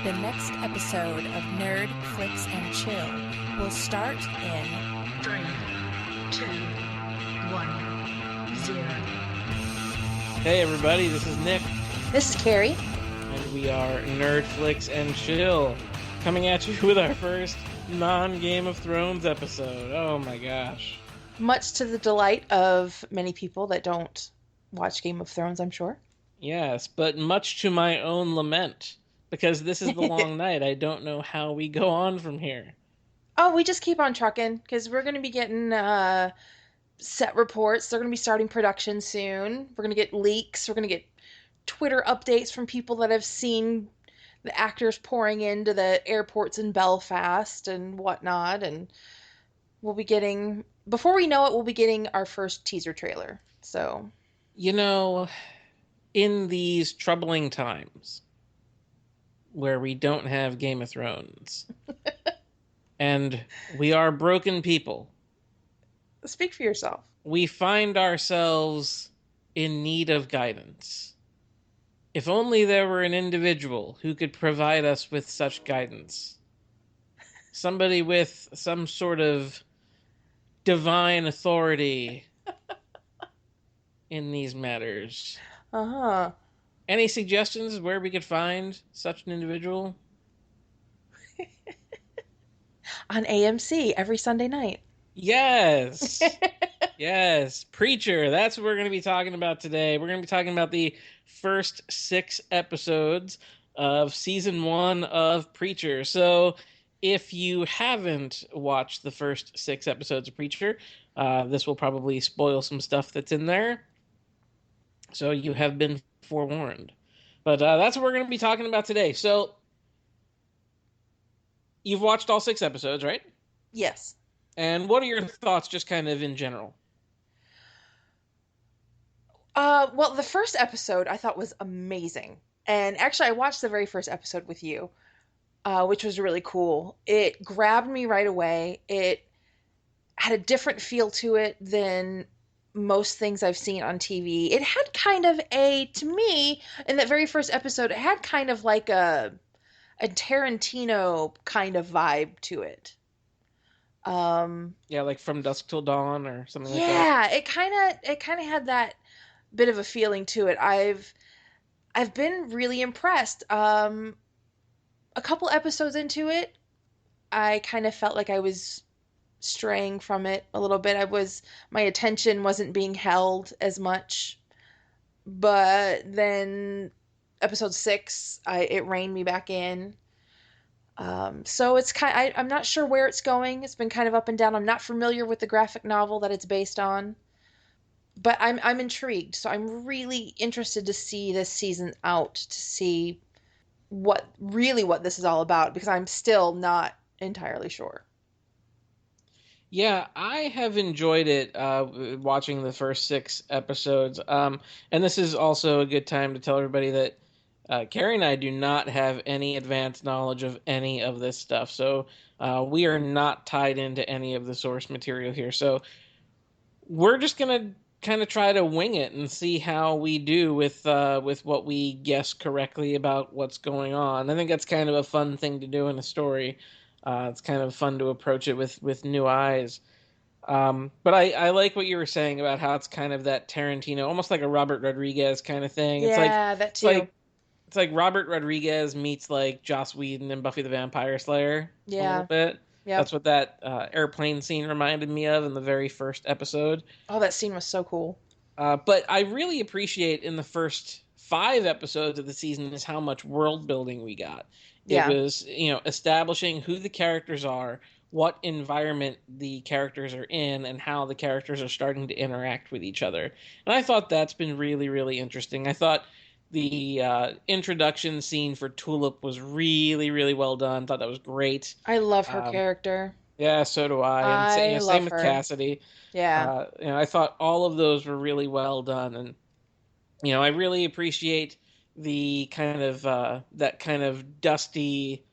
The next episode of Nerd, Flicks, and Chill will start in 3, 2, 1, 0. Hey everybody, this is Nick, This is Carrie. and we are Nerd, Flicks, and Chill, coming at you with our first non-Game of Thrones episode. Oh my gosh. Much to the delight of many people that don't watch Game of Thrones, I'm sure. Yes, but much to my own lament, because this is the long night. I don't know how we go on from here. Oh, we just keep on trucking because we're going to be getting set reports. They're going to be starting production soon. We're going to get leaks. We're going to get Twitter updates from people that have seen the actors pouring into the airports in Belfast and whatnot. And we'll be getting, before we know it, we'll be getting our first teaser trailer. So, You know, in these troubling times where we don't have Game of Thrones, and we are broken people, speak for yourself. we find ourselves in need of guidance. If only there were an individual who could provide us with such guidance. Somebody with some sort of divine authority in these matters. Uh-huh. Any suggestions where we could find such an individual? On AMC every Sunday night. Yes. Yes. Preacher. That's what we're going to be talking about today. We're going to be talking about the first 6 episodes of season 1 of Preacher. So if you haven't watched the first 6 episodes of Preacher, this will probably spoil some stuff that's in there. So you have been forewarned. But that's what we're going to be talking about today. So you've watched all 6 episodes, right? Yes. And what are your thoughts just kind of in general? Well, the first episode I thought was amazing. And actually, I watched the very first episode with you, which was really cool. It grabbed me right away. It had a different feel to it than most things I've seen on TV. It had kind of to me, in that very first episode, it had kind of like a Tarantino kind of vibe to it. Yeah, like From Dusk Till Dawn or something like that. Yeah, it kind of had that bit of a feeling to it. I've been really impressed. A couple episodes into it, I kind of felt like I was straying from it a little bit. My attention wasn't being held as much. But then episode 6, it reined me back in. So it's I'm not sure where it's going. It's been kind of up and down. I'm not familiar with the graphic novel that it's based on, but I'm intrigued. So I'm really interested to see this season out, to see what this is all about, because I'm still not entirely sure. Yeah, I have enjoyed it watching the first 6 episodes. And this is also a good time to tell everybody that Carrie and I do not have any advanced knowledge of any of this stuff. So we are not tied into any of the source material here. So we're just going to kind of try to wing it and see how we do with what we guess correctly about what's going on. I think that's kind of a fun thing to do in a story. It's kind of fun to approach it with new eyes. But I like what you were saying about how it's kind of that Tarantino, almost like a Robert Rodriguez kind of thing. Yeah, that too. It's like Robert Rodriguez meets like Joss Whedon and Buffy the Vampire Slayer a Yeah. little bit. Yep. That's what that airplane scene reminded me of in the very first episode. Oh, that scene was so cool. But I really appreciate in the first 5 episodes of the season is how much world building we got. Yeah. It was, establishing who the characters are, what environment the characters are in, and how the characters are starting to interact with each other. And I thought that's been really, really interesting. I thought the introduction scene for Tulip was really, really well done. Thought that was great. I love her character. Yeah, so do I. And I same love with her. Cassidy. Yeah. I thought all of those were really well done, and I really appreciate the kind of that kind of dusty,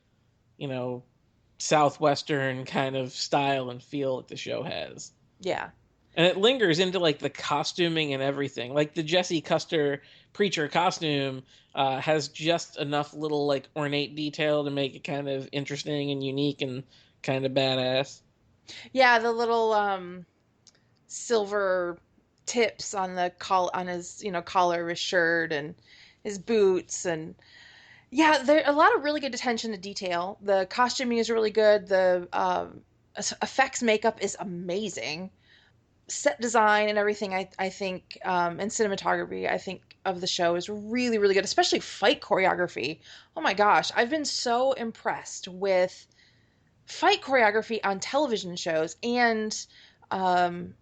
southwestern kind of style and feel that the show has. Yeah. And it lingers into like the costuming and everything. Like the Jesse Custer preacher costume has just enough little like ornate detail to make it kind of interesting and unique and kind of badass. Yeah, the little silver tips on the on his, collar of his shirt and his boots, and yeah, there a lot of really good attention to detail. The costuming is really good. The effects makeup is amazing. Set design and everything, I think, and cinematography, I think, of the show is really, really good, especially fight choreography. Oh my gosh, I've been so impressed with fight choreography on television shows and um,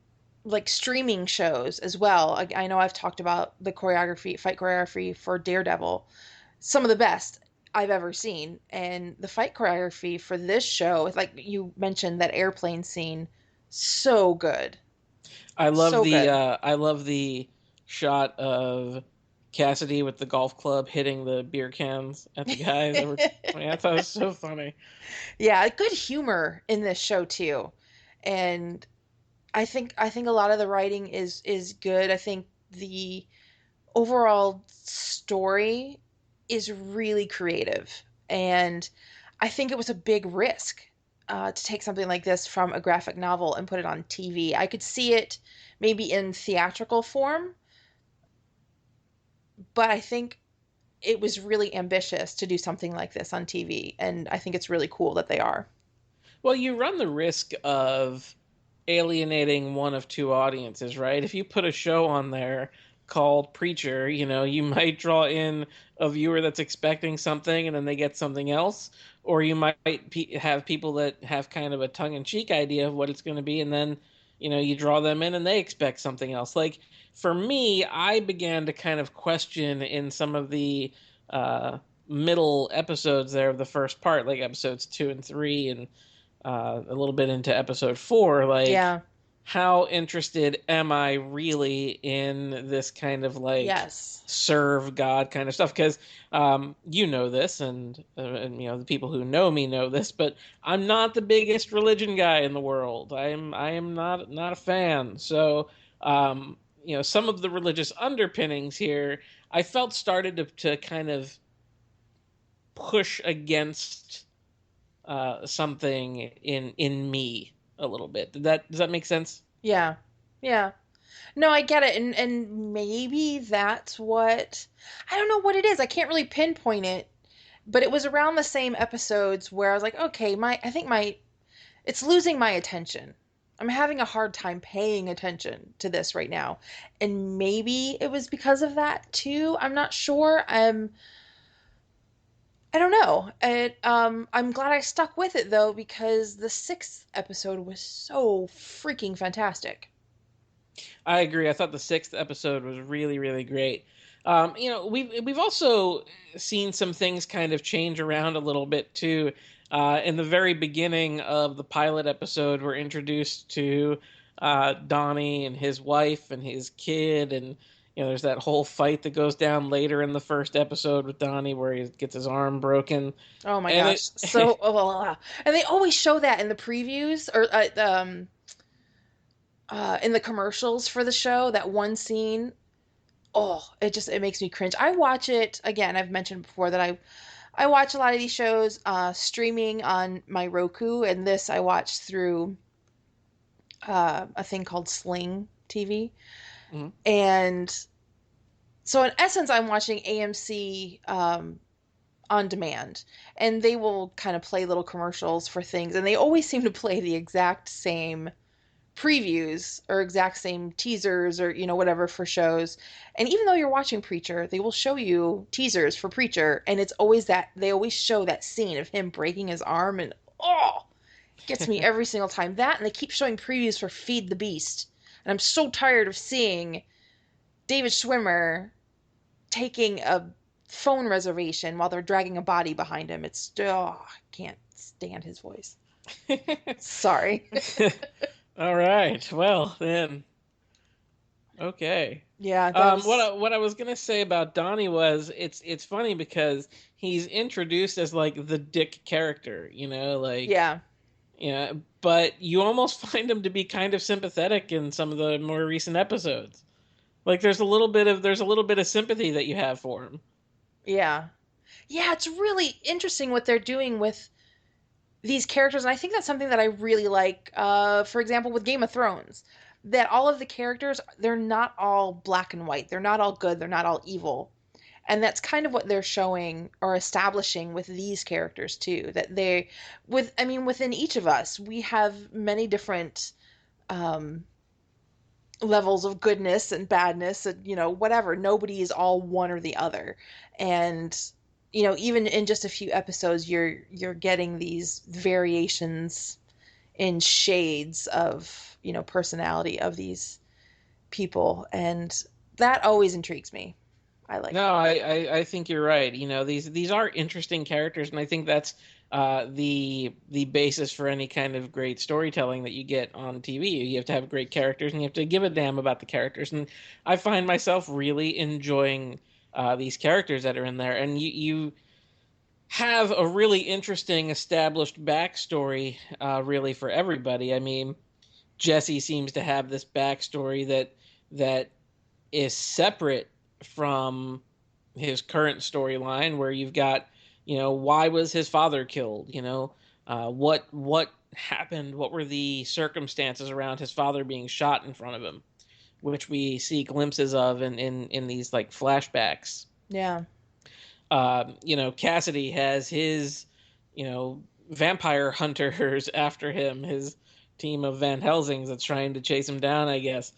like streaming shows as well. I know I've talked about the choreography, fight choreography for Daredevil, some of the best I've ever seen. And the fight choreography for this show, like you mentioned, that airplane scene, so good. So good. I love the shot of Cassidy with the golf club hitting the beer cans at the guys. I mean, I thought it was so funny. Yeah, good humor in this show too. And I think a lot of the writing is good. I think the overall story is really creative. And I think it was a big risk to take something like this from a graphic novel and put it on TV. I could see it maybe in theatrical form, but I think it was really ambitious to do something like this on TV. And I think it's really cool that they are. Well, you run the risk of alienating one of two audiences, right? If you put a show on there called Preacher, you might draw in a viewer that's expecting something and then they get something else, or you might have people that have kind of a tongue-in-cheek idea of what it's going to be, and then you draw them in and they expect something else. Like for me, I began to kind of question in some of the uh, middle episodes there of the first part, like episodes 2 and 3, and a little bit into episode 4, like Yeah. how interested am I really in this kind of like Yes. serve God kind of stuff? Because you know this, and the people who know me know this, but I'm not the biggest religion guy in the world. I am not a fan. So some of the religious underpinnings here I felt started to kind of push against something in me a little bit. Does that make sense? Yeah. Yeah. No, I get it. And maybe that's what I don't know what it is. I can't really pinpoint it, but it was around the same episodes where I was like, okay, my I think my it's losing my attention. I'm having a hard time paying attention to this right now. And maybe it was because of that too. I'm not sure. I don't know. I'm glad I stuck with it though because the sixth episode was so freaking fantastic. I agree. I thought the sixth episode was really really great. We've also seen some things kind of change around a little bit too. In the very beginning of the pilot episode, we're introduced to Donnie and his wife and his kid, and there's that whole fight that goes down later in the first episode with Donnie where he gets his arm broken, Oh my and gosh. it So, and they always show that in the previews or in the commercials for the show, that one scene. Oh, it makes me cringe. I watch it again. I've mentioned before that I watch a lot of these shows streaming on my Roku, and this I watch through a thing called Sling TV. Mhm. And so in essence, I'm watching AMC on demand, and they will kind of play little commercials for things, and they always seem to play the exact same previews or exact same teasers or whatever for shows. And even though you're watching Preacher, they will show you teasers for Preacher, and it's always that they always show that scene of him breaking his arm, and oh, it gets me every single time. That, and they keep showing previews for Feed the Beast, and I'm so tired of seeing David Schwimmer taking a phone reservation while they're dragging a body behind him. It's I can't stand his voice. Sorry. All right. Well, then, okay. Yeah, that What was what I was gonna say about Donnie was it's funny because he's introduced as like the dick character, like yeah. Yeah, but you almost find him to be kind of sympathetic in some of the more recent episodes. Like there's a little bit of sympathy that you have for him. Yeah. Yeah, it's really interesting what they're doing with these characters, and I think that's something that I really like. For example, with Game of Thrones, that all of the characters, they're not all black and white. They're not all good. They're not all evil. And that's kind of what they're showing or establishing with these characters too. That they, I mean, within each of us, we have many different um, levels of goodness and badness, and whatever. Nobody is all one or the other. And even in just a few episodes, you're getting these variations in shades of personality of these people, and that always intrigues me. I like No, that. I think you're right. You know, these are interesting characters, and I think that's the basis for any kind of great storytelling that you get on TV. You have to have great characters, and you have to give a damn about the characters. And I find myself really enjoying these characters that are in there, and you have a really interesting established backstory, really for everybody. I mean, Jesse seems to have this backstory that is separate from his current storyline, where you've got, why was his father killed? What happened? What were the circumstances around his father being shot in front of him, which we see glimpses of in these like flashbacks. Yeah. Cassidy has his, vampire hunters after him, his team of Van Helsings that's trying to chase him down, I guess.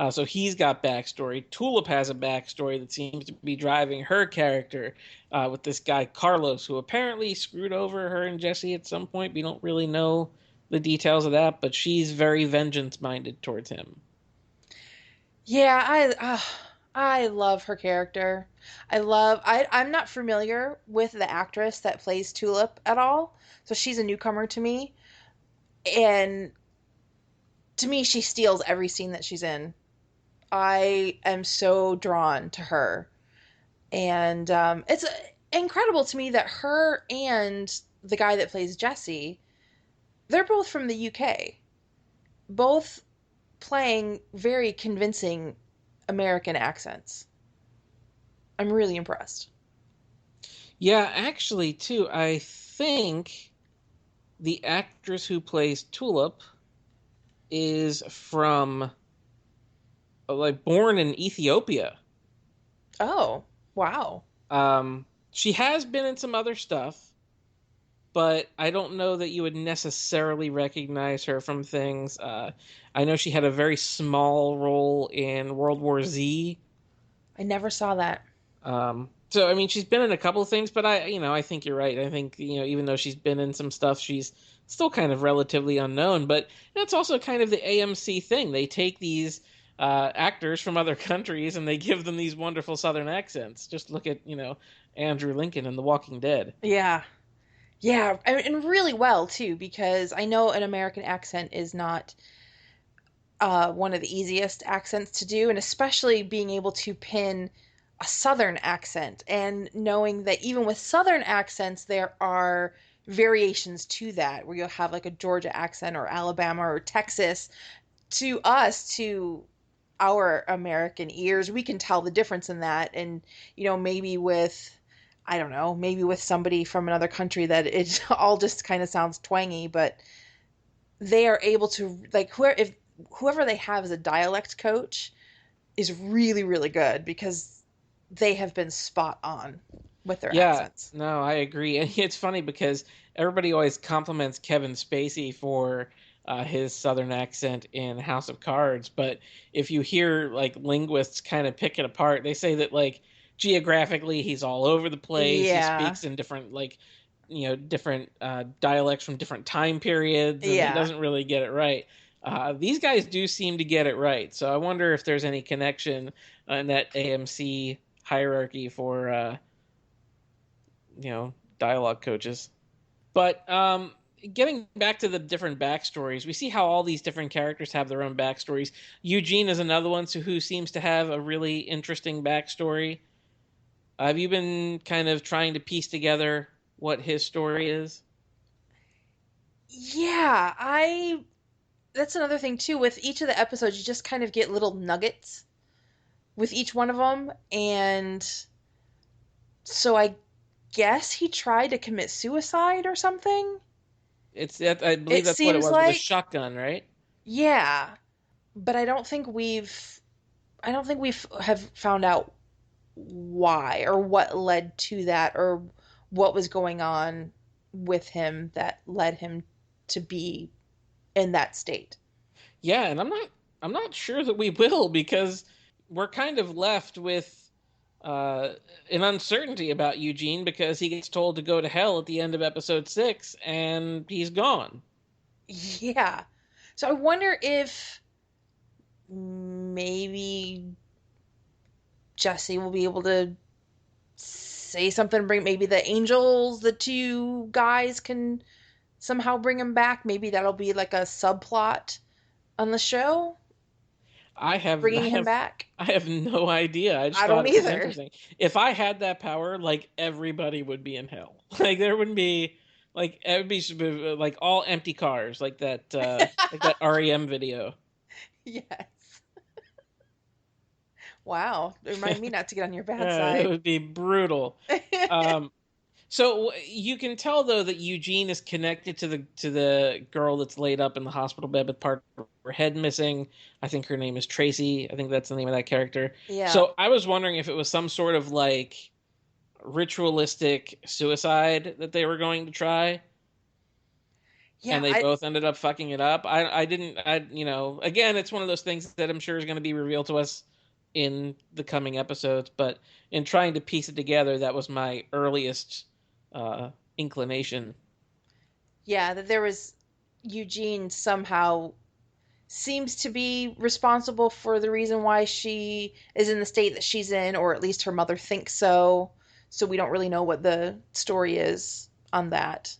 So he's got backstory. Tulip has a backstory that seems to be driving her character with this guy Carlos, who apparently screwed over her and Jesse at some point. We don't really know the details of that, but she's very vengeance minded towards him. Yeah, I love her character. I'm not familiar with the actress that plays Tulip at all, so she's a newcomer to me. And to me, she steals every scene that she's in. I am so drawn to her. And it's incredible to me that her and the guy that plays Jesse, they're both from the UK, both playing very convincing American accents. I'm really impressed. Yeah, actually, too, I think the actress who plays Tulip is from like born in Ethiopia. Oh, wow. She has been in some other stuff, but I don't know that you would necessarily recognize her from things. I know she had a very small role in World War Z. I never saw that. So I mean, she's been in a couple of things, but I think you're right. I think even though she's been in some stuff, she's still kind of relatively unknown. But that's also kind of the AMC thing. They take these actors from other countries and they give them these wonderful Southern accents. Just look at Andrew Lincoln in The Walking Dead. Yeah. Yeah, and really well too, because I know an American accent is not one of the easiest accents to do, and especially being able to pin a Southern accent and knowing that even with Southern accents, there are variations to that, where you'll have like a Georgia accent or Alabama or Texas. To us, to our American ears, we can tell the difference in that. And, maybe with, I don't know, maybe with somebody from another country that it all just kind of sounds twangy, but they are able to, like, whoever they have as a dialect coach is really, really good because they have been spot on with their Yeah, accents. no, I agree. And it's funny because everybody always compliments Kevin Spacey for his Southern accent in House of Cards, but if you hear like linguists kind of pick it apart, they say that like geographically he's all over the place. He Yeah. speaks in different different dialects from different time periods, and he Yeah. doesn't really get it right. These guys do seem to get it right, so I wonder if there's any connection in that AMC hierarchy for dialogue coaches. But getting back to the different backstories, we see how all these different characters have their own backstories. Eugene is another one who seems to have a really interesting backstory. Have you been kind of trying to piece together what his story is? Yeah, I that's another thing too. With each of the episodes, you just kind of get little nuggets with each one of them, and so I guess he tried to commit suicide or something. It's that I believe It that's what it seems was with a like, shotgun, right? yeah, but I don't think we've have found out why or what led to that or what was going on with him that led him to be in that state. Yeah, and I'm not sure that we will because we're kind of left with uh, an uncertainty about Eugene because he gets told to go to hell at the end of episode 6 and he's gone. Yeah. So I wonder if maybe Jesse will be able to say something, bring maybe the angels, the two guys can somehow bring him back. Maybe that'll be like a subplot on the show, I have I bringing him have back. I have no idea. I just I thought don't it was either. interesting. If I had that power, like everybody would be in hell. Like there wouldn't be like it would be like all empty cars like that REM video. Yes. Wow. Remind me not to get on your bad It side. would be brutal. Um, so you can tell though that Eugene is connected to the girl that's laid up in the hospital bed with part of her head missing. I think her name is Tracy. I think that's the name of that character. Yeah. So I was wondering if it was some sort of like ritualistic suicide that they were going to try, Yeah, and they I both ended up fucking it up. I didn't I you know again it's one of those things that I'm sure is going to be revealed to us in the coming episodes, but in trying to piece it together, that was my earliest inclination. yeah, that there was Eugene somehow seems to be responsible for the reason why she is in the state that she's in, or at least her mother thinks so. So we don't really know what the story is on that.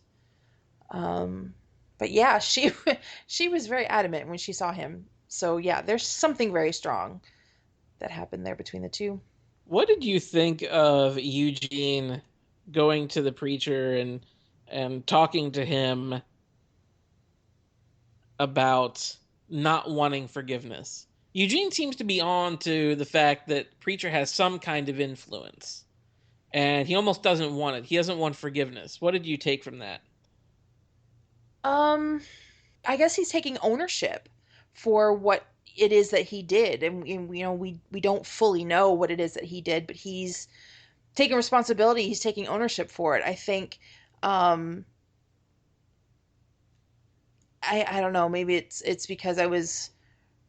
Um, but yeah, she she was very adamant when she saw him. So yeah, there's something very strong that happened there between the two. What did you think of Eugene going to the preacher and talking to him about not wanting forgiveness? Eugene seems to be on to the fact that preacher has some kind of influence, and he almost doesn't want it. He doesn't want forgiveness. What did you take from that? Um, I guess he's taking ownership for what it is that he did, and you know we don't fully know what it is that he did, but he's taking responsibility. He's taking ownership for it. I think. Um, I don't know. Maybe it's because I was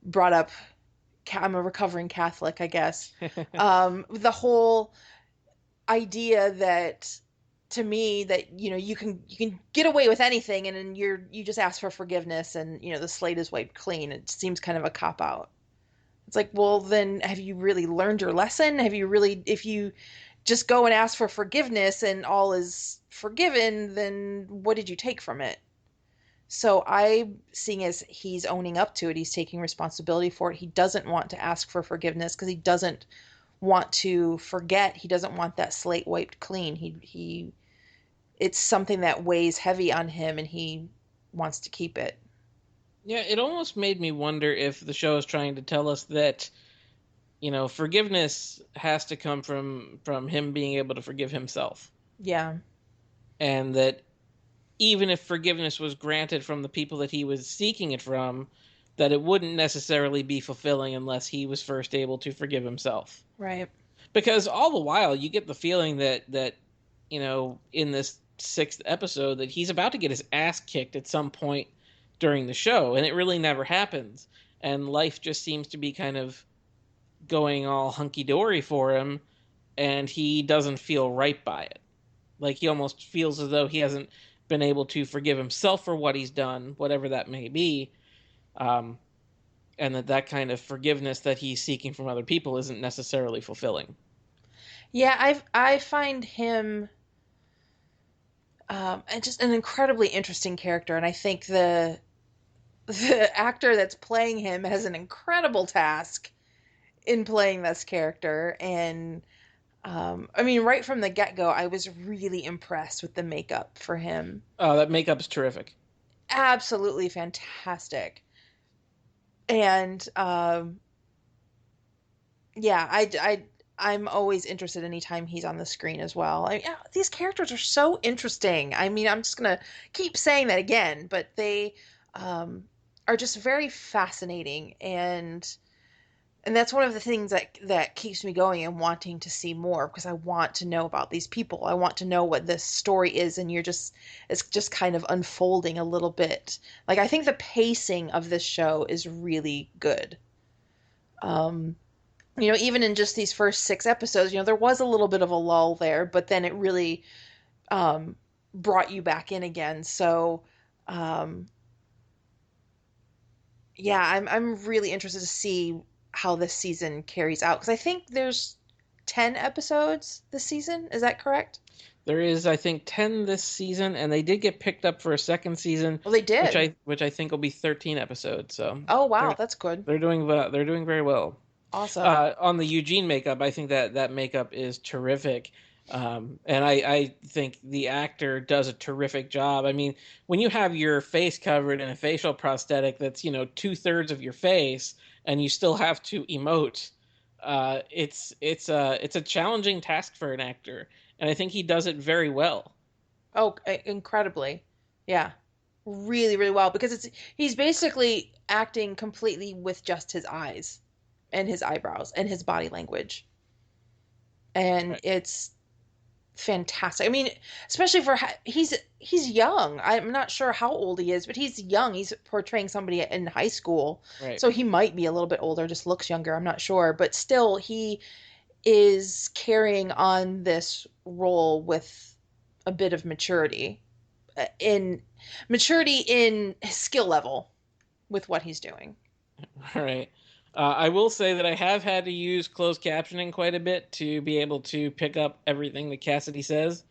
brought up. I'm a recovering Catholic, I guess. The whole idea that to me that you can get away with anything and then you just ask for forgiveness and the slate is wiped clean. It seems kind of a cop out. It's like, well, then have you really learned your lesson? Have you really, if you just go and ask for forgiveness and all is forgiven, then what did you take from it? So I seeing as he's owning up to it, he's taking responsibility for it. He doesn't want to ask for forgiveness because he doesn't want to forget. He doesn't want that slate wiped clean. He it's something that weighs heavy on him and he wants to keep it. Yeah, it almost made me wonder if the show is trying to tell us that, forgiveness has to come from him being able to forgive himself. Yeah. And that even if forgiveness was granted from the people that he was seeking it from, that it wouldn't necessarily be fulfilling unless he was first able to forgive himself. Right. Because all the while you get the feeling that in this sixth episode that he's about to get his ass kicked at some point during the show, and it really never happens. And life just seems to be kind of going all hunky dory for him, and he doesn't feel right by it. Like he almost feels as though he hasn't been able to forgive himself for what he's done, whatever that may be, um, and that kind of forgiveness that he's seeking from other people isn't necessarily fulfilling. Yeah, I find him just an incredibly interesting character, and I think the actor that's playing him has an incredible task in playing this character. And I mean, right from the get go, I was really impressed with the makeup for him. That makeup's terrific. absolutely fantastic. And yeah, I'm always interested anytime he's on the screen as well. Yeah, these characters are so interesting. I mean, I'm just gonna keep saying that again, but they um, are just very fascinating, and that's one of the things that keeps me going and wanting to see more because I want to know about these people. I want to know what this story is, and it's just kind of unfolding a little bit. Like I think the pacing of this show is really good. Um, even in just these first 6 episodes, there was a little bit of a lull there, but then it really um, brought you back in again. So, um, yeah, I'm really interested to see how this season carries out because I think there's 10 episodes this season. Is that correct? There is, I think, 10 this season, and they did get picked up for a second season, Well, they which did. I think will be 13 episodes. So Oh, wow, they're that's good. they're doing very well. Awesome. On the Eugene makeup, I think that makeup is terrific. And I think the actor does a terrific job. I mean, when you have your face covered in a facial prosthetic that's, 2/3 of your face and you still have to emote, it's a challenging task for an actor. And I think he does it very well. Oh, incredibly. Yeah. Really, really well because he's basically acting completely with just his eyes and his eyebrows and his body language. And Right. it's fantastic. I mean, especially for he's young. I'm not sure how old he is, but he's young. He's portraying somebody in high school. Right. So he might be a little bit older, just looks younger. I'm not sure, but still he is carrying on this role with a bit of in maturity in skill level with what he's doing. Right. I will say that I have had to use closed captioning quite a bit to be able to pick up everything that Cassidy says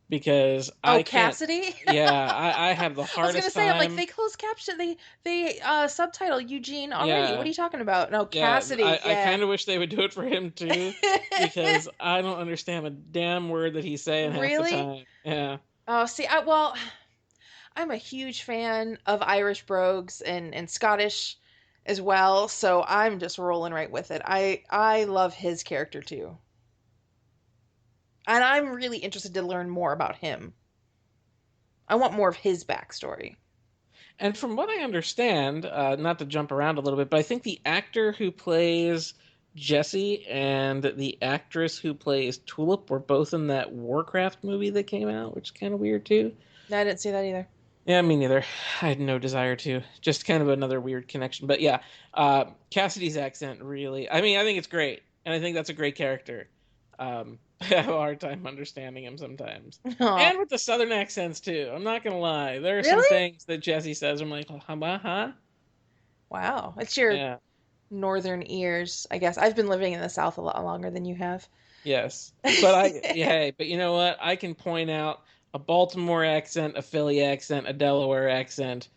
because Oh, I can't. Cassidy. Yeah, I have the I was gonna hardest say, I'm like, time. they closed caption, they subtitle Eugene already. What are Yeah, you talking about? No, yeah. Cassidy. I Yeah. kind of wish they would do it for him too because I don't understand a damn word that he's saying half the Really? time. Yeah. Oh, see, well, I'm a huge fan of Irish brogues and Scottish as well, so I'm just rolling right with it. I love his character too, and I'm really interested to learn more about him. I want more of his backstory. And from what I understand, not to jump around a little bit, but I think the actor who plays Jesse and the actress who plays Tulip were both in that Warcraft movie that came out, which is kind of weird too. No, I didn't see that either. Yeah, me neither. I had no desire to. Just kind of another weird connection. But yeah, Cassidy's accent really. I mean, I think it's great, and I think that's a great character. I have a hard time understanding him sometimes, Oh, and with the southern accents too. I'm not gonna lie. There are some really? things that Jesse says. I'm like, huh? Wow, it's your Yeah. northern ears, I guess. I've been living in the South a lot longer than you have. Yes. But yeah, hey, but you know what? I can point out a Baltimore accent, a Philly accent, a Delaware accent,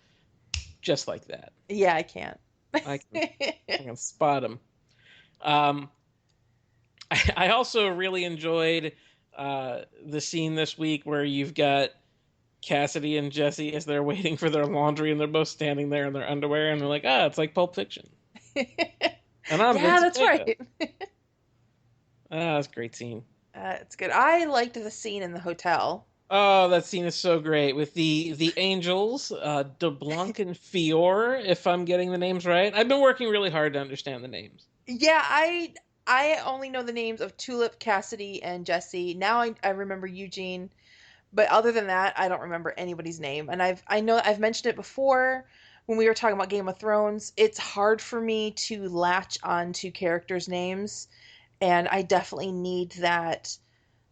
just like that. Yeah, I can't. I can, I can spot them. Um, I also really enjoyed the scene this week where you've got Cassidy and Jesse as they're waiting for their laundry and they're both standing there in their underwear and they're like, it's like Pulp Fiction. And I'm Yeah, Vincent that's Vega. right. That's a great scene. It's good. I liked the scene in the hotel. Oh, that scene is so great with the angels, DeBlanc and Fior, if I'm getting the names right. I've been working really hard to understand the names. Yeah, I only know the names of Tulip, Cassidy, and Jesse. Now I remember Eugene, but other than that, I don't remember anybody's name. And I know I've mentioned it before when we were talking about Game of Thrones. It's hard for me to latch on to characters' names, and I definitely need that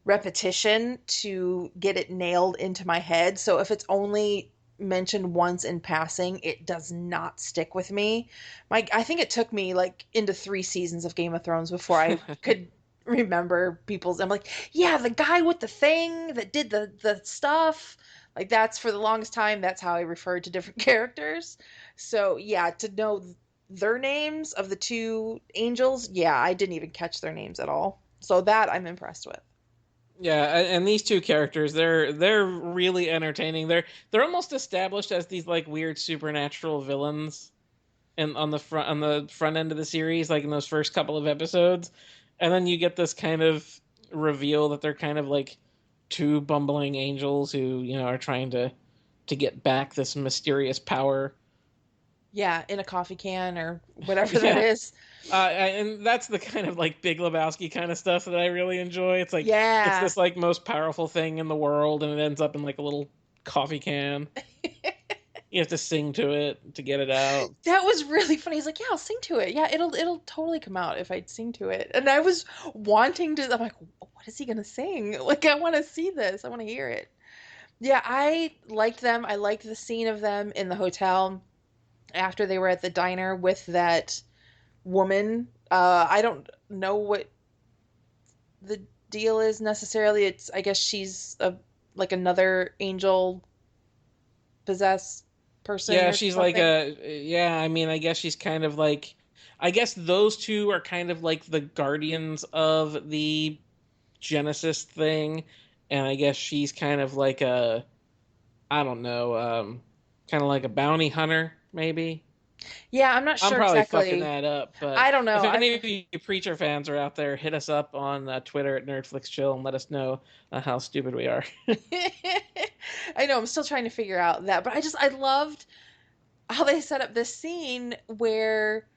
repetition to get it nailed into my head. So if it's only mentioned once in passing, it does not stick with me. I think it took me like into 3 seasons of Game of Thrones before I could remember people's. I'm like, yeah, the guy with the thing that did the stuff. Like that's for the longest time. That's how I referred to different characters. So yeah, to know their names of the two angels, yeah, I didn't even catch their names at all. So that I'm impressed with. Yeah, and these two characters, they're really entertaining. They're almost established as these like weird supernatural villains and on the front end of the series, like in those first couple of episodes, and then you get this kind of reveal that they're kind of like two bumbling angels who are trying to get back this mysterious power. Yeah, in a coffee can or whatever that Yeah, is. and that's the kind of like Big Lebowski kind of stuff that I really enjoy. It's like it's Yeah. this like most powerful thing in the world, and it ends up in like a little coffee can. You have to sing to it to get it out. That was really funny. He's like, "Yeah, I'll sing to it. Yeah, it'll totally come out if I sing to it." And I was wanting to. I'm like, "What is he gonna sing? Like, I want to see this. I want to hear it." Yeah, I liked them. I liked the scene of them in the hotel after they were at the diner with that woman. I don't know what the deal is necessarily. It's I guess she's a like another angel possessed person Yeah, or she's like something. yeah, I mean, I guess she's kind of like I guess those two are kind of like the guardians of the Genesis thing, and I guess she's kind of like a I don't know, kind of like a bounty hunter maybe. Yeah, I'm not I'm sure probably fucking exactly. that up, but I don't if know. I've any of you Preacher fans are out there, hit us up on Twitter at NerdFlixChill and let us know how stupid we are. I know I'm still trying to figure out that, but I loved how they set up this scene where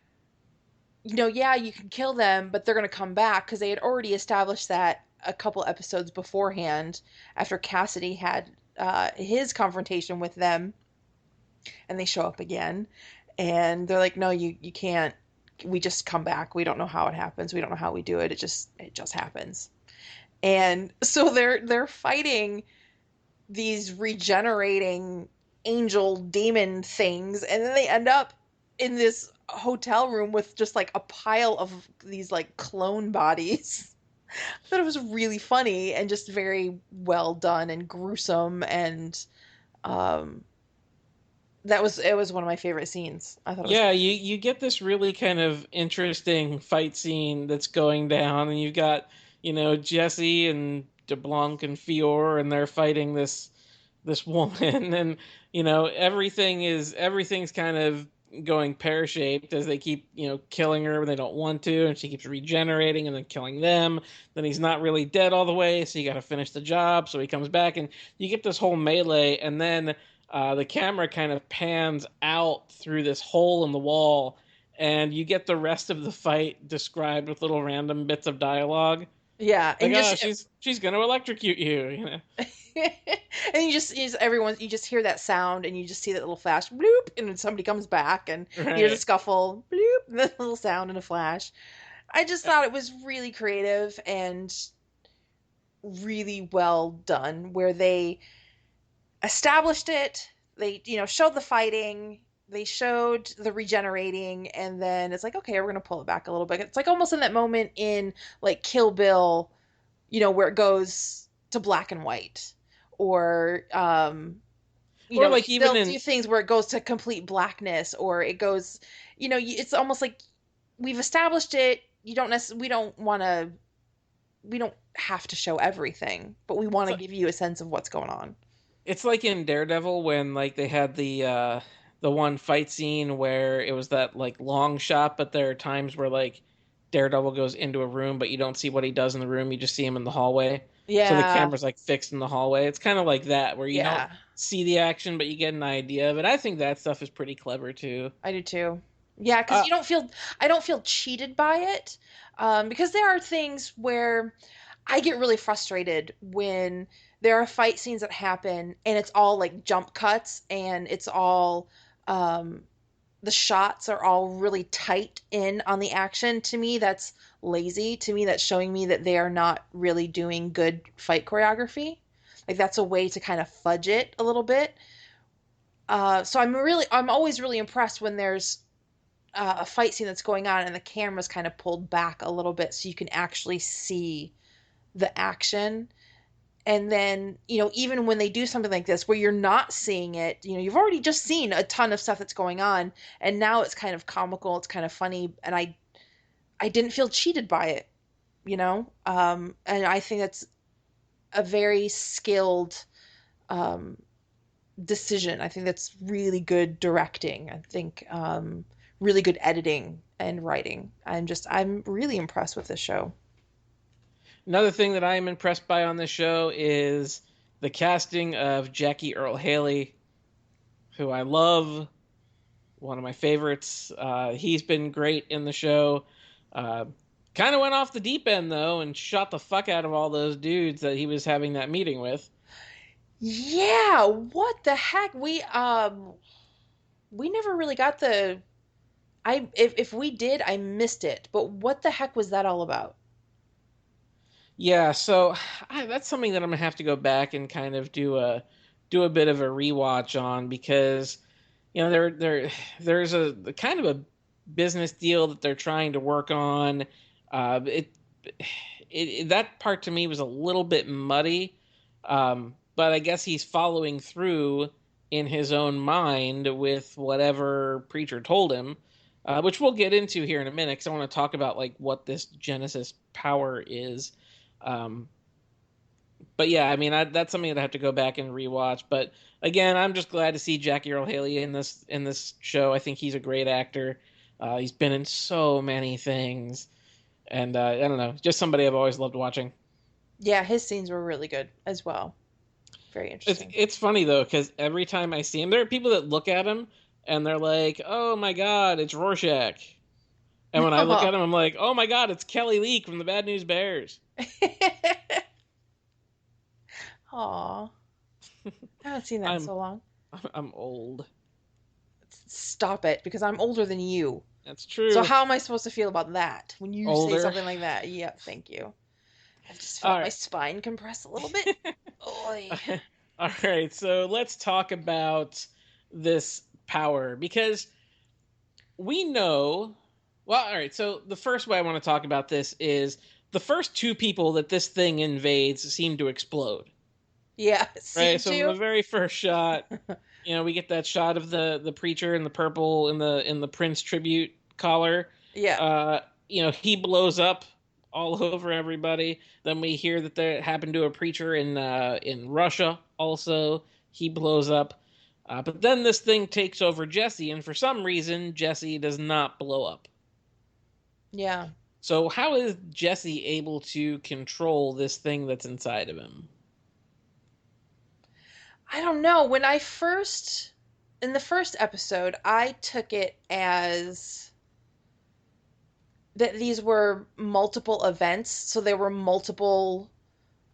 yeah, you can kill them, but they're going to come back because they had already established that a couple episodes beforehand after Cassidy had his confrontation with them and they show up again and they're like, "No, you can't. We just come back. We don't know how it happens. We don't know how we do it. It just happens." And so they're fighting these regenerating angel demon things and then they end up in this hotel room with just like a pile of these like clone bodies. I thought it was really funny and just very well done and gruesome and um it was one of my favorite scenes. I thought it was Yeah, you get this really kind of interesting fight scene that's going down, and you've got Jesse and DeBlanc and Fior, and they're fighting this woman, and everything's kind of going pear shaped as they keep killing her when they don't want to, and she keeps regenerating and then killing them. Then he's not really dead all the way, so you got to finish the job. So he comes back, and you get this whole melee, and then the camera kind of pans out through this hole in the wall, and you get the rest of the fight described with little random bits of dialogue. yeah, Like, and oh, just she's gonna electrocute you. and you just hear that sound and you just see that little flash bloop and then somebody comes back and here's a Right. scuffle bloop and then a little sound and a flash. I just thought it was really creative and really well done where they established it, they showed the fighting, they showed the regenerating, and then it's like, okay, we're gonna pull it back a little bit. It's like almost in that moment in like Kill Bill, where it goes to black and white, or Or like even they'll do in things where it goes to complete blackness, or it goes, it's almost like we've established it. You don't we don't want to, we don't have to show everything, but we want it's to like, give you a sense of what's going on. it's like in Daredevil when like they had the one fight scene where it was that like long shot, but there are times where like Daredevil goes into a room, but you don't see what he does in the room. You just see him in the hallway. So the Yeah, camera's like fixed in the hallway. It's kind of like that, where you don't yeah. see the action, but you get an idea of it. I think that stuff is pretty clever too. I do too. Yeah, because Uh, you don't feel, I don't feel cheated by it. Because there are things where I get really frustrated when there are fight scenes that happen and it's all like jump cuts and it's all, um, the shots are all really tight in on the action. To me, that's lazy. To me, that's showing me that they are not really doing good fight choreography. Like that's a way to kind of fudge it a little bit. So I'm always really impressed when there's a fight scene that's going on and the camera's kind of pulled back a little bit so you can actually see the action. And then, even when they do something like this where you're not seeing it, you've already just seen a ton of stuff that's going on and now it's kind of comical, it's kind of funny, and I didn't feel cheated by it. And I think that's a very skilled um, decision. I think that's really good directing. I think really good editing and writing. I'm really impressed with this show. Another thing that I am impressed by on this show is the casting of Jackie Earl Haley, who I love, one of my favorites. He's been great in the show. Uh, kind of went off the deep end though, and shot the fuck out of all those dudes that he was having that meeting with. Yeah, what the heck? We never really got the I if we did, I missed it. But what the heck was that all about? Yeah, so that's something that I'm gonna have to go back and kind of do a bit of a rewatch on because there's a kind of a business deal that they're trying to work on. That part to me was a little bit muddy, but I guess he's following through in his own mind with whatever Preacher told him, which we'll get into here in a minute because I want to talk about like what this Genesis power is. Um, but yeah, I mean that's something that I have to go back and rewatch. But again, I'm just glad to see Jackie Earl Haley in this show. I think he's a great actor. He's been in so many things, and I don't know, just somebody I've always loved watching. Yeah, his scenes were really good as well. Very It's interesting. it's funny though because every time I see him, there are people that look at him and they're like, "Oh my God, it's Rorschach," and when I look at him, I'm like, "Oh my God, it's Kelly Leak from the Bad News Bears." Aw, I haven't seen that in I'm so long. I'm old. Stop it, because I'm older than you. That's So true. how am I supposed to feel about that when you say Older. something like that? Yep, thank you. I've just All felt my right. spine compress a little bit. Oy. All right, so let's talk about this power because we know. Well, all right, so the first way I want to talk about this is the first two people that this thing invades seem to explode. Yeah, Right, seem so in the to. very first shot, we get that shot of the preacher in the purple in the Prince tribute collar. Yeah, Uh, he blows up all over everybody. Then we hear that that happened to a preacher in Russia. Also, he blows up. But then this thing takes over Jesse, and for some reason, Jesse does not blow up. yeah. So how is Jesse able to control this thing that's inside of him? I don't know. In the first episode, I took it as that these were multiple events. So there were multiple,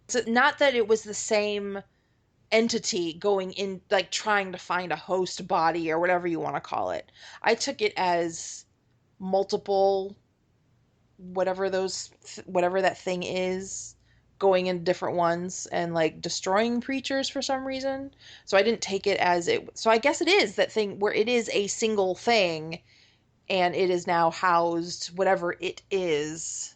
so not that it was the same entity going in, like trying to find a host body or whatever you want to call it. I took it as multiple, whatever that thing is, going in different ones and like destroying preachers for some reason. So I didn't take it as it. So I guess it is that thing where it is a single thing and it is now housed, whatever it is.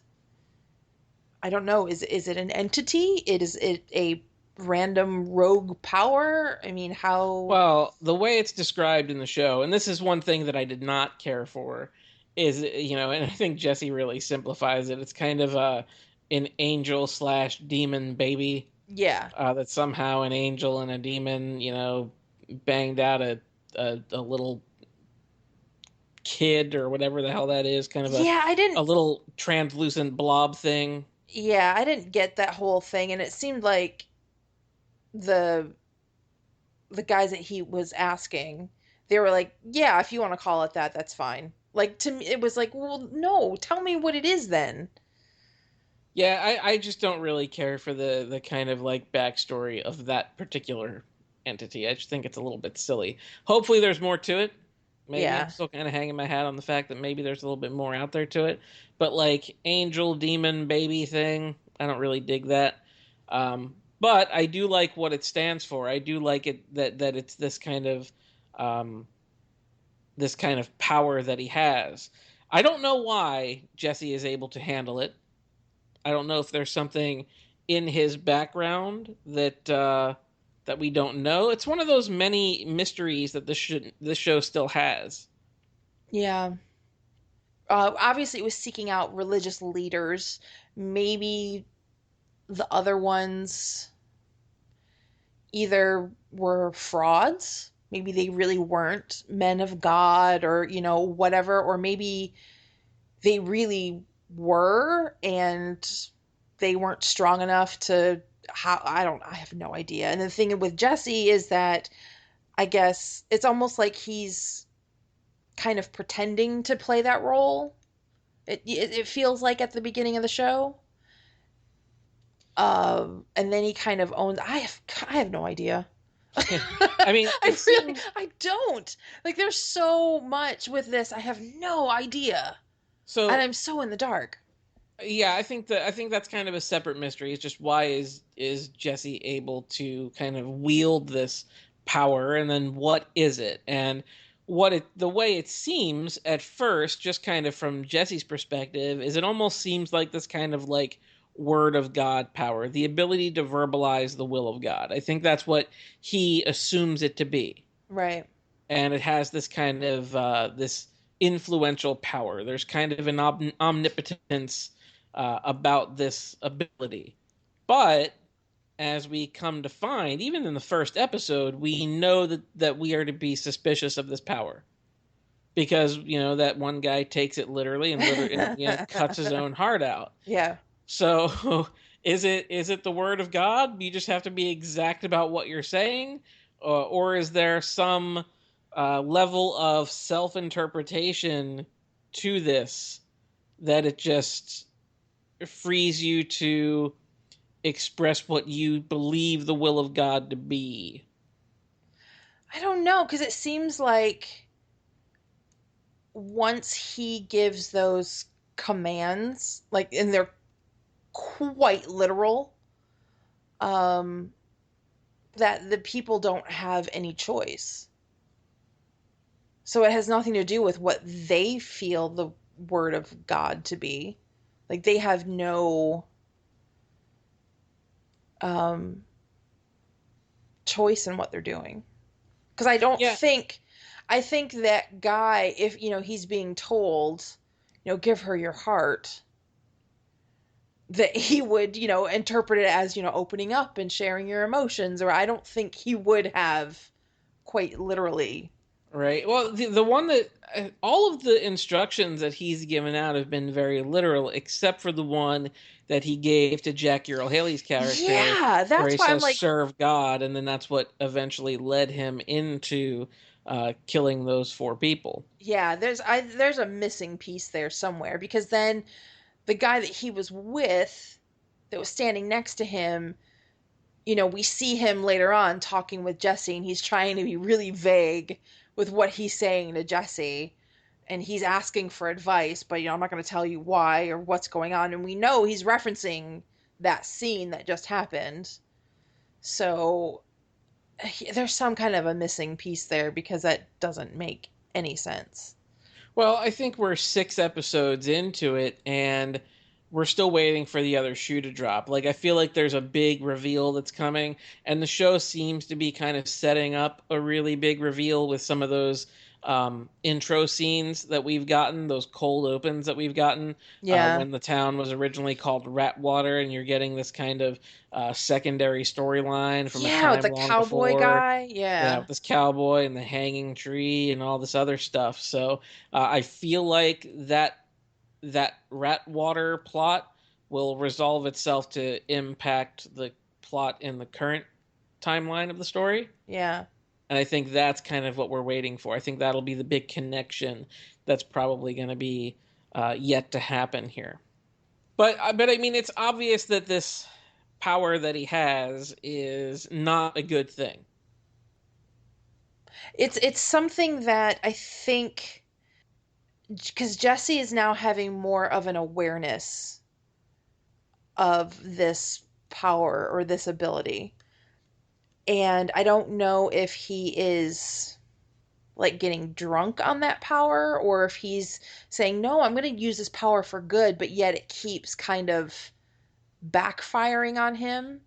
I don't know. Is it an entity? Is it a random rogue power? I mean, how? Well, the way it's described in the show, and this is one thing that I did not care for, is and I think Jesse really simplifies it. It's kind of an angel slash demon baby. Yeah, That somehow an angel and a demon, banged out a little kid or whatever the hell that is, kind of a yeah. a little translucent blob thing. I didn't get that whole thing, and it seemed like the the guys that he was asking, they were like, "Yeah, if you want to call it that, that's fine." Like to me, it was like, "Well, no, tell me what it is then." Yeah, I just don't really care for the kind of like backstory of that particular entity. I just think it's a little bit silly. Hopefully, there's more to it. Maybe I'm Yeah, still kind of hanging my hat on the fact that maybe there's a little bit more out there to it. But like angel, demon, baby thing, I don't really dig that. But I do like what it stands for. I do like it that it's um, this kind of power that he has. I don't know why Jesse is able to handle it. I don't know if there's something in his background that we don't know. It's one of those many mysteries that this show still has. yeah. Obviously, it was seeking out religious leaders. Maybe the other ones either were frauds, maybe they really weren't men of God or, whatever, or maybe they really were and they weren't strong enough to how I have no idea. And the thing with Jesse is that I guess it's almost like he's kind of pretending to play that role. It feels like at the beginning of the show. And then he kind of owns. I have no idea. I mean, it seems I don't. Like there's so much with this. I have no idea. And so. I'm so in the dark. Yeah, I think that's kind of a separate mystery. It's just why is Jesse able to kind of wield this power, and then what is it? And the way it seems at first, just kind of from Jesse's perspective, is it almost seems like this kind of like word of God power, the ability to verbalize the will of God. I think that's what he assumes it to be, Right. and it has this kind of this influential power. There's kind of an omnipotence about this ability, but as we come to find, even in the first episode, we know that we are to be suspicious of this power because that one guy takes it literally and cuts his own heart out. Yeah. So is it the word of God? You just have to be exact about what you're saying, or is there some level of self interpretation to this that it just frees you to express what you believe the will of God to be? I don't know because it seems like once he gives those commands, like, and they're quite literal, um, that the people don't have any choice. So it has nothing to do with what they feel the word of God to be. Like they have no um, choice in what they're doing. Because Yeah, I think that guy, if he's being told, give her your heart, that he would, interpret it as, opening up and sharing your emotions. Or I don't think he would have quite literally. right. Well, the one that all of the instructions that he's given out have been very literal, except for the one that he gave to Jackie Earl Haley's character, Yeah, where that's he why I'm says like, "serve God," and then that's what eventually led him into killing those four people. yeah, there's a missing piece there somewhere because then the guy that he was with that was standing next to him, we see him later on talking with Jesse and he's trying to be really vague with what he's saying to Jesse and he's asking for advice, but I'm not going to tell you why or what's going on, and we know he's referencing that scene that just happened. So there's some kind of a missing piece there because that doesn't make any sense. Well, I think we're 6 episodes into it, and we're still waiting for the other shoe to drop. Like, I feel like there's a big reveal that's coming, and the show seems to be kind of setting up a really big reveal with some of those intro scenes that we've gotten, those cold opens that we've gotten Yeah. when the town was originally called Ratwater, and you're getting this kind of secondary storyline from a Yeah, with time the long cowboy before. guy. Yeah, Yeah. with this cowboy and the hanging tree and all this other stuff. So I feel like that rat water plot will resolve itself to impact the plot in the current timeline of the story, Yeah. and I think that's kind of what we're waiting for. I think that'll be the big connection that's probably going to be yet to happen here. But I mean, it's obvious that this power that he has is not a good thing. It's something that I think because Jesse is now having more of an awareness of this power or this ability. And I don't know if he is like getting drunk on that power or if he's saying, no, I'm going to use this power for good, but yet it keeps kind of backfiring on him.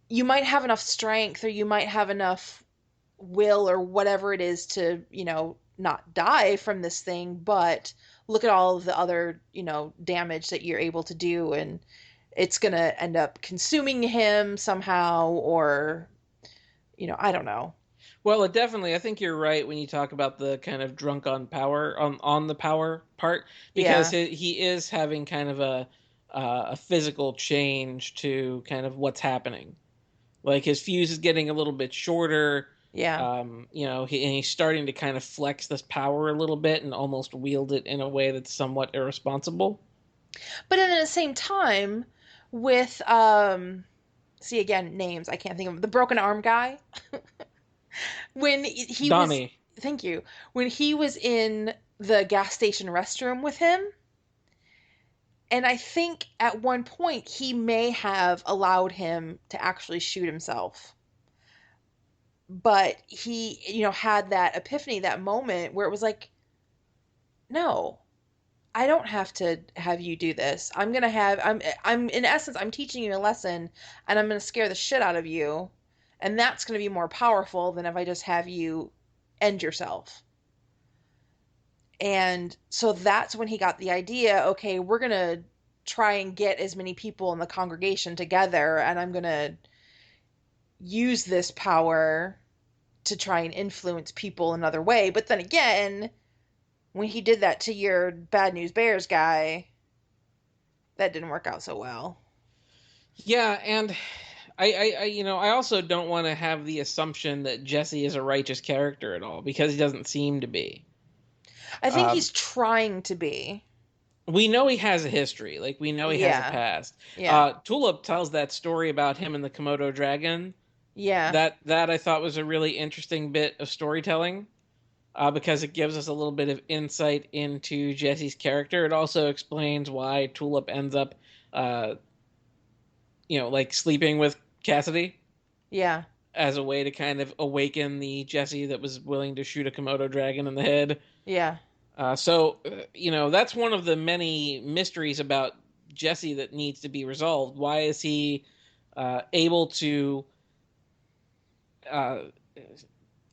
You might have enough strength or you might have enough will or whatever it is to, not die from this thing, but look at all of the other, damage that you're able to do. And it's going to end up consuming him somehow, or, I don't know. Well, it definitely. I think you're right when you talk about the kind of drunk on power on the power part, because Yeah. he is having kind of a physical change to kind of what's happening. Like his fuse is getting a little bit shorter. Yeah. And he's starting to kind of flex this power a little bit and almost wield it in a way that's somewhat irresponsible. But then at the same time, with see again names I can't think of, the broken arm guy, when he was, Donnie. thank you, when he was in the gas station restroom with him, and I think at one point he may have allowed him to actually shoot himself, but he, had that epiphany, that moment where it was like, no, I don't have to have you do this. I'm in essence, I'm teaching you a lesson, and I'm going to scare the shit out of you, and that's going to be more powerful than if I just have you end yourself. And so that's when he got the idea, okay, we're going to try and get as many people in the congregation together, and I'm going to use this power to try and influence people another way. But then again, when he did that to your Bad News Bears guy, that didn't work out so well. Yeah, and I also don't want to have the assumption that Jesse is a righteous character at all because he doesn't seem to be. I think Um, he's trying to be. we know he has a history, like we know he has a Yeah. past. Yeah. Tulip tells that story about him and the Komodo dragon. Yeah. That I thought was a really interesting bit of storytelling. Because it gives us a little bit of insight into Jesse's character. It also explains why Tulip ends up, uh, like sleeping with Cassidy Yeah. as a way to kind of awaken the Jesse that was willing to shoot a Komodo dragon in the head. Yeah. That's one of the many mysteries about Jesse that needs to be resolved. Why is he able to uh,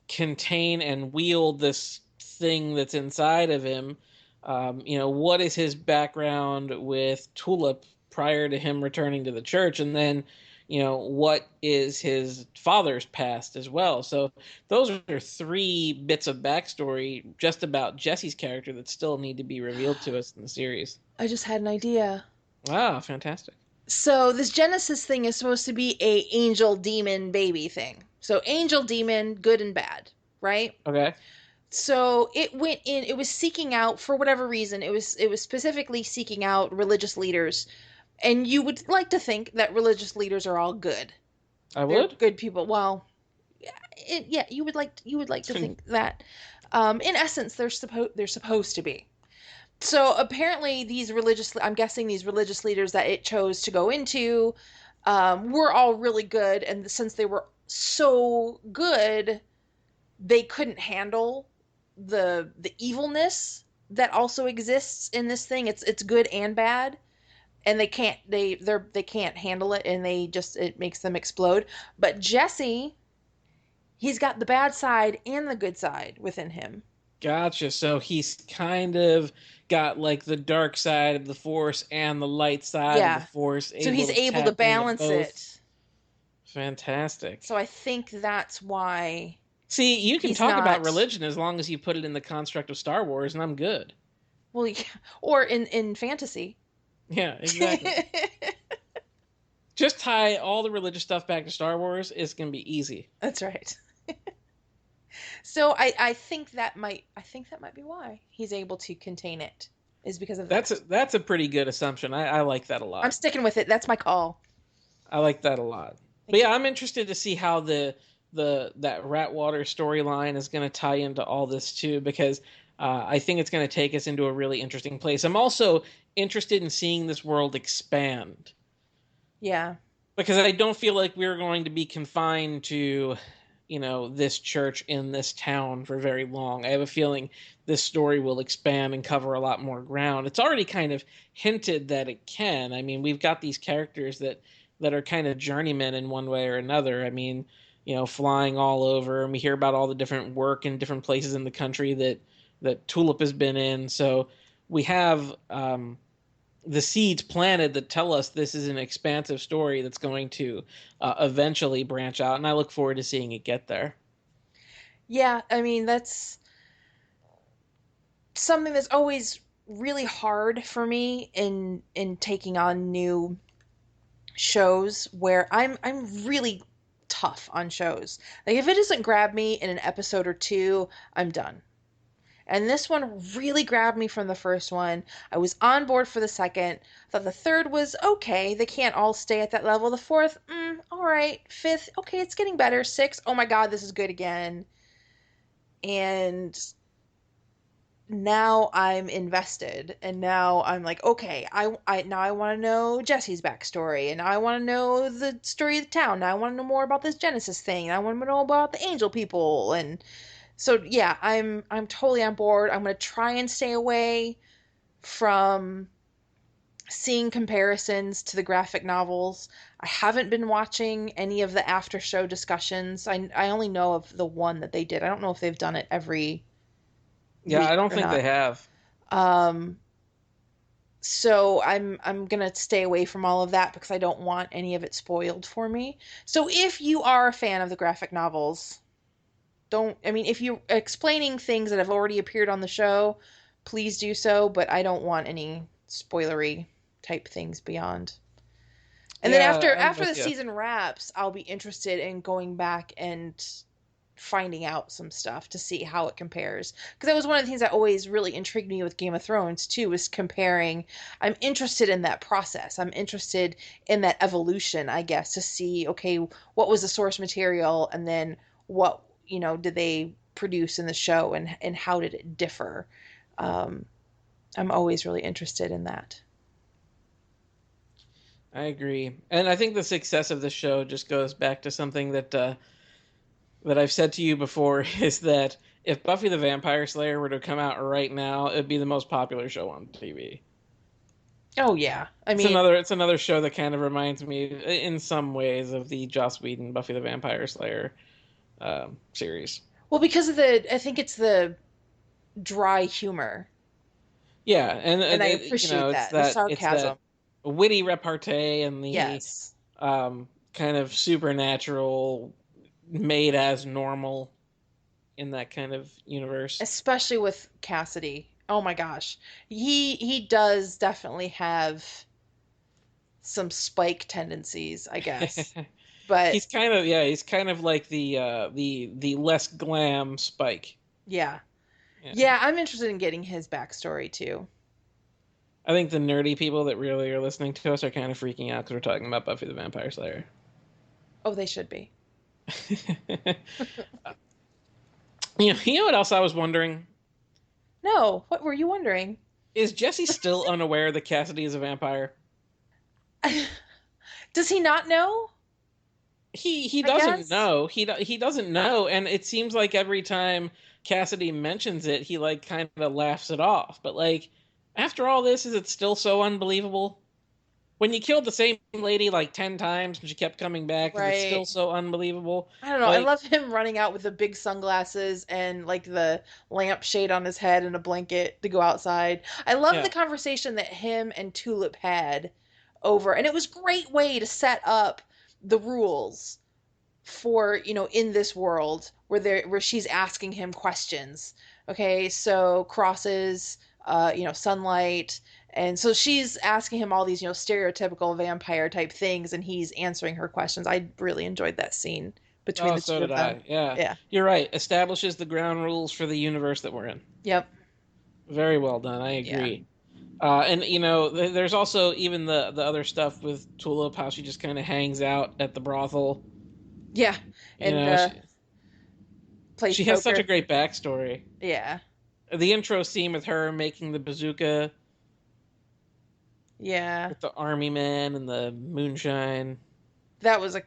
contain and wield this thing that's inside of him? What is his background with Tulip prior to him returning to the church? And then, what is his father's past as well? So those are three bits of backstory just about Jesse's character that still need to be revealed to us in the series. I just had an idea. Wow, fantastic. So this Genesis thing is supposed to be a angel demon baby thing. So angel demon, good and bad, right? Okay. So it was seeking out, for whatever reason, it was specifically seeking out religious leaders. And you would like to think that religious leaders are all good. I They're would. good people. Well, yeah, you would like to think that. In essence, they're supposed to be. So apparently, I'm guessing these religious leaders that it chose to go into, were all really good, and since they were so good, they couldn't handle the evilness that also exists in this thing. It's good and bad, and they can't handle it, and it makes them explode. But Jesse, he's got the bad side and the good side within him. Gotcha. So he's kind of got like the dark side of the force and the light side of the Yeah. force, So able he's to able to tap into balance both. it. Fantastic. So I think that's why See, you can he's talk about not. religion as long as you put it in the construct of Star Wars, and I'm good. Well, yeah, or in fantasy. Yeah, exactly. Just tie all the religious stuff back to Star Wars. It's gonna be easy. That's right. So I think that might be why he's able to contain it, is because of That's that. a pretty good assumption. I like that a I'm lot. sticking with it. That's my call. I like that a lot. But Thank yeah, you. I'm interested to see how the that Ratwater storyline is going to tie into all this too, because I think it's going to take us into a really interesting place. I'm also interested in seeing this world expand Yeah. because I don't feel like we're going to be confined to this church in this town for very long. I have a feeling this story will expand and cover a lot more ground. It's already kind of hinted that it can. I mean, we've got these characters that are kind of journeymen in one way or another. I mean, flying all over, and we hear about all the different work in different places in the country that Tulip has been in. So we have the seeds planted that tell us this is an expansive story that's going to eventually branch out, and I look forward to seeing it get there. Yeah, I mean, that's something that's always really hard for me in taking on new shows where I'm really tough on shows. Like if it doesn't grab me in an episode or two, I'm done. And this one really grabbed me from the first one. I was on board for the second. I thought the third was okay. They can't all stay at that level. The fourth, all right. Fifth, okay, it's getting better. Six, oh my God, this is good again. And now I'm invested, and now I'm like, okay, I now I want to know Jesse's backstory, and I want to know the story of the town. Now I want to know more about this Genesis thing, and I want to know about the Angel people, and so yeah, I'm totally on board. I'm gonna try and stay away from seeing comparisons to the graphic novels. I haven't been watching any of the after show discussions. I only know of the one that they did. I don't know if they've done it every Yeah, week I don't or think they not. have. Um, so I'm gonna stay away from all of that because I don't want any of it spoiled for me. So if you are a fan of the graphic novels, don't I mean if you're explaining things that have already appeared on the show, please do so, but I don't want any spoilery type things beyond. And then Yeah, after I'm after the with you. season wraps, I'll be interested in going back and finding out some stuff to see how it compares. Because that was one of the things that always really intrigued me with Game of Thrones too, was comparing. I'm interested in that process. I'm interested in that evolution, I guess, to see, okay, what was the source material and then what, did they produce in the show and how did it differ? Um, I'm always really interested in that. I agree, and I think the success of the show just goes back to something that I've said to you before is that if Buffy the Vampire Slayer were to come out right now, it'd be the most popular show on TV. Oh yeah. I mean, It's another show that kind of reminds me in some ways of the Joss Whedon Buffy the Vampire Slayer series. well, because of I think it's the dry humor, Yeah, and and I you appreciate know that. The it's that sarcasm. witty repartee and the Yes. kind of supernatural made as normal in that kind of universe. Especially with Cassidy. Oh my gosh. He does definitely have some spike tendencies, I guess. But He's kind of like the less glam Spike. yeah. Yeah. Yeah, I'm interested in getting his backstory too. I think the nerdy people that really are listening to us are kind of freaking out because we're talking about Buffy the Vampire Slayer. Oh, they should be. You know what else I was wondering? No, what were you wondering? Is Jesse still unaware that Cassidy is a vampire? Does he not know? He I doesn't guess. know. He doesn't know, and it seems like every time Cassidy mentions it, he like kind of laughs it off. But like after all this, is it still so unbelievable? When you killed the same lady like 10 times and she kept coming back, is it still Right. so unbelievable? I don't know. I Like, love him running out with the big sunglasses and like the lampshade on his head and a blanket to go outside. I love the yeah. conversation that him and Tulip had over, and it was a great way to set up the rules for, in this world where she's asking him questions. Okay, so crosses, sunlight, and so she's asking him all these, stereotypical vampire type things, and he's answering her questions. I really enjoyed that scene between Oh, the so two did of them. I. Yeah. Yeah. You're right. Establishes the ground rules for the universe that we're in. Yep. Very well done. I Yeah. agree. And you know, there's also even the other stuff with Tulip, how she just kind of hangs out at the brothel. Yeah. You And know, plays she has such a poker. great backstory. Yeah. The intro scene with her making the bazooka Yeah. with the army men and the moonshine. That was a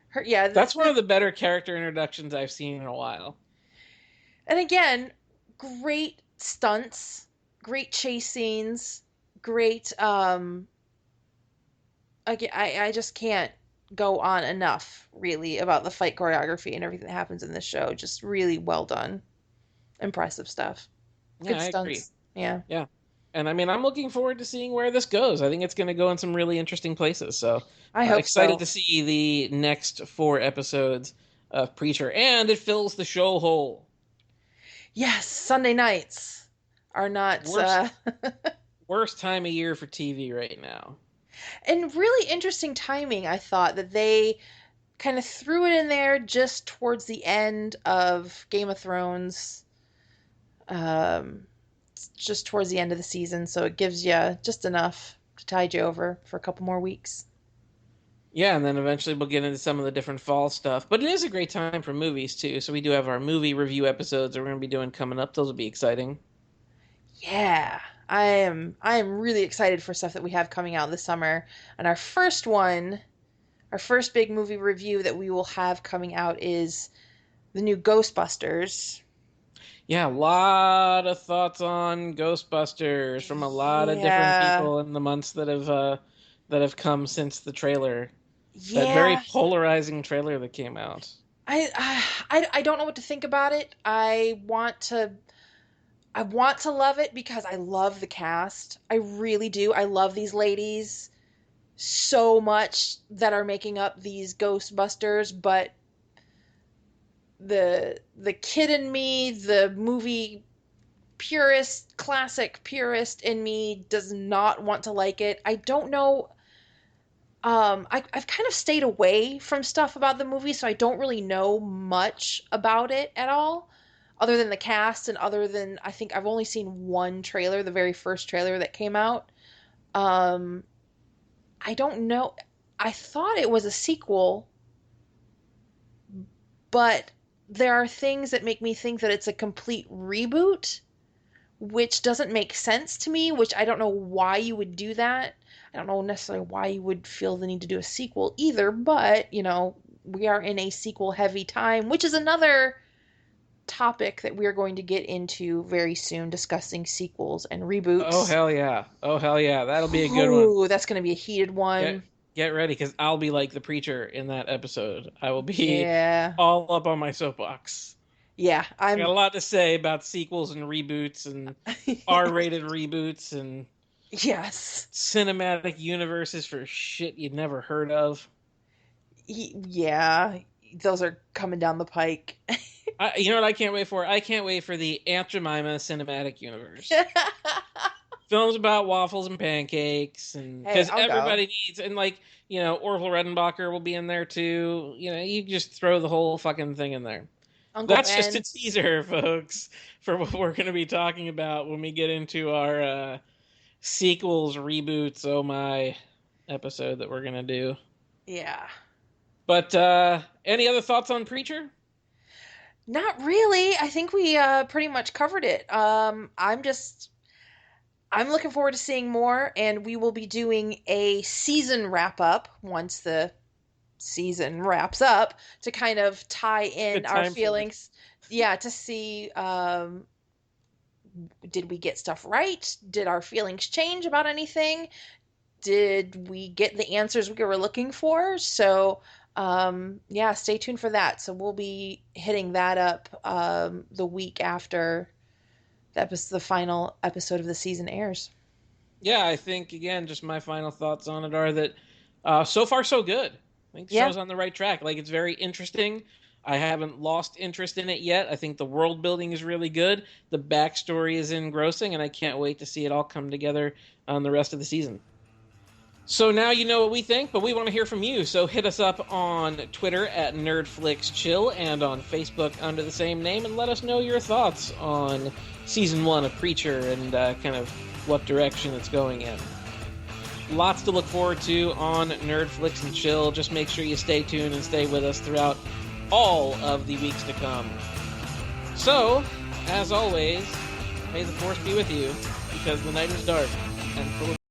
her, yeah, That's one of the better character introductions I've seen in a while. and again, great stunts, great chase scenes, great I just can't go on enough really about the fight choreography and everything that happens in this show. Just really well done. Impressive stuff. Yeah, Good I agree. stunts. Yeah. Yeah. And I mean, I'm looking forward to seeing where this goes. I think it's going to go in some really interesting places. So I hope excited so. to see the next 4 episodes of Preacher, and it fills the show hole. Yes, Sunday nights are not Worst worst time of year for TV right now. and really interesting timing. I thought that they kind of threw it in there just towards the end of Game of Thrones, um, just towards the end of the season, so it gives you just enough to tide you over for a couple more weeks. Yeah, and then eventually we'll get into some of the different fall stuff. But it is a great time for movies too. So we do have our movie review episodes that we're going to be doing coming up. Those will be exciting. Yeah, I am really excited for stuff that we have coming out this summer. And our first one, our first big movie review that we will have coming out is the new Ghostbusters. Yeah, a lot of thoughts on Ghostbusters from a lot of different Yeah. people in the months that have come since the trailer. That very Yeah. polarizing trailer that came out. I don't know what to think about it. I want to love it because I love the cast. I really do. I love these ladies so much that are making up these Ghostbusters, but the kid in me, the movie purist, classic purist in me does not want to like it. I don't know. I've kind of stayed away from stuff about the movie, so I don't really know much about it at all, other than the cast and other than I think I've only seen one trailer, the very first trailer that came out. Um, I don't know. I thought it was a sequel, but there are things that make me think that it's a complete reboot, which doesn't make sense to me, which I don't know why you would do that. I don't know necessarily why you would feel the need to do a sequel either, but, we are in a sequel heavy time, which is another topic that we are going to get into very soon, discussing sequels and Oh reboots. hell yeah! Oh hell yeah! That'll be a good one. Ooh, that's going to be a heated Get one. get ready because I'll be like the preacher in that episode. I will be Yeah. all up on my soapbox. Yeah, I got a lot to say about sequels and reboots and R-rated reboots and yes. cinematic universes for shit you'd never heard of. Yeah, those are coming down the pike. You know what I can't wait for? I can't wait for the Aunt Jemima cinematic universe. Films about waffles and pancakes, and Hey, because I'll go. everybody needs, and like, Orville Redenbacher will be in there too. You just throw the whole fucking thing in there. Uncle That's just a Ben's. teaser, folks, for what we're going to be talking about when we get into our sequels, reboots, oh my episode that we're going to do. Yeah. But any other thoughts on Preacher? Not really. I think we pretty much covered it. I'm looking forward to seeing more, and we will be doing a season wrap up once the season wraps up to kind of tie in Good our time for it. feelings. Yeah, to see did we get stuff right? Did our feelings change about anything? Did we get the answers we were looking for? So, yeah, stay tuned for that. So we'll be hitting that up the week after the final episode of the season airs. Yeah, I think, again, just my final thoughts on it are that so far, so good. I think the Yeah, show's on the right track. Like, it's very interesting. I haven't lost interest in it yet. I think the world building is really good. The backstory is engrossing, and I can't wait to see it all come together on the rest of the season. So now you know what we think, but we want to hear from you. So hit us up on Twitter at NerdFlixChill and on Facebook under the same name, and let us know your thoughts on season 1 of Preacher and kind of what direction it's going in. Lots to look forward to on Nerdflix and Chill. Just make sure you stay tuned and stay with us throughout all of the weeks to come. So, as always, may the force be with you, because the night is dark and full of